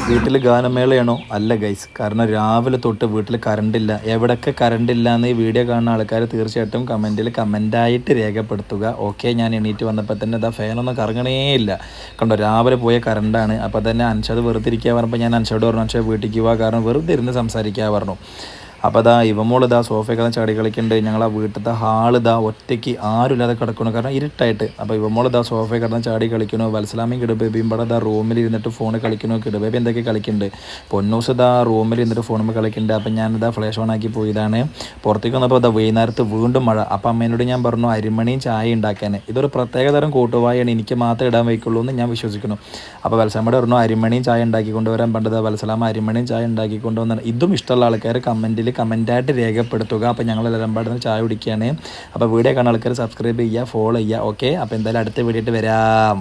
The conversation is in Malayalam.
വീട്ടിൽ ഗാനമേളയാണോ? അല്ല ഗൈസ്, കാരണം രാവിലെ തൊട്ട് വീട്ടിൽ കറണ്ടില്ല. എവിടെയൊക്കെ കറണ്ടില്ല എന്ന് ഈ വീഡിയോ കാണുന്ന ആൾക്കാർ തീർച്ചയായിട്ടും കമൻറ്റിൽ കമൻറ്റായിട്ട് രേഖപ്പെടുത്തുക. ഓക്കെ, ഞാൻ എണീറ്റ് വന്നപ്പോൾ തന്നെ ഇതാ ഫാനൊന്നും കറങ്ങണേ ഇല്ല. കണ്ടോ, രാവിലെ പോയ കറണ്ടാണ്. അപ്പോൾ തന്നെ അൻഷാദ് വെറുതെ ഇരിക്കുക പറഞ്ഞപ്പോൾ ഞാൻ അൻഷാദോട് പറഞ്ഞു, അൻഷാദ് വീട്ടിലേക്ക് പോവാ, കാരണം വെറുതെ ഇരുന്ന് സംസാരിക്കുക പറഞ്ഞു. അപ്പോൾ ഇതാ ഇവമോൾ ഇതാ സോഫയൊക്കെ ചാടി കളിക്കുന്നുണ്ട്. ഞങ്ങൾ ആ വീട്ടിലത്തെ ഹാൾ ഇതാ ഒറ്റയ്ക്ക് ആരുമില്ലാതെ കിടക്കണം, കാരണം ഇരുട്ടായിട്ട്. അപ്പോൾ ഇവമോൾ ഇതാ സോഫയിൽ കിടന്ന് ചാടി കളിക്കുന്നു. വത്സലാമയും കിടുബേബിയും ഇവിടെ ഇതാ റൂമിൽ ഇരുന്നിട്ട് ഫോൺ കളിക്കുന്നു. കിടുബേബി എന്തൊക്കെ കളിക്കുന്നുണ്ട്. പൊന്നൂസ് ഇതാ റൂമിൽ ഇരുന്നിട്ട് ഫോണുമ്പോൾ കളിക്കുന്നുണ്ട്. അപ്പം ഞാനിതാ ഫ്ലാഷ് ഓൺ ആക്കി പോയതാണ്. പുറത്തേക്ക് വന്നപ്പോൾ ഇതാ വൈകുന്നേരത്ത് വീണ്ടും മഴ. അപ്പം അമ്മേനോട് ഞാൻ പറഞ്ഞു അരിമണിയും ചായ ഉണ്ടാക്കാൻ. ഇതൊരു പ്രത്യേകതരം കൂട്ടുവായാണ്, എനിക്ക് മാത്രമേ ഇടാൻ വയ്ക്കുള്ളൂ എന്ന് ഞാൻ വിശ്വസിക്കുന്നു. അപ്പോൾ വത്സലാമയോട് പറഞ്ഞു അരിമണിയും ചായ ഉണ്ടാക്കി കൊണ്ടുവരാൻ. പണ്ടത് വത്സലാമ അരിമണിയും ചായ ഉണ്ടാക്കി കൊണ്ടുവന്നാണ്. ഇതും ഇഷ്ടമുള്ള ആൾക്കാർ കമൻറ്റായിട്ട് രേഖപ്പെടുത്തുക. അപ്പോൾ ഞങ്ങളെല്ലാം പാടുന്ന ചായ കുടിക്കുകയാണ്. അപ്പോൾ വീഡിയോ കാണുന്ന ആൾക്കാർ സബ്സ്ക്രൈബ് ചെയ്യുക, ഫോളോ ചെയ്യുക. ഓക്കെ, അപ്പോൾ എന്തായാലും അടുത്ത വീഡിയോ ആയിട്ട് വരാം.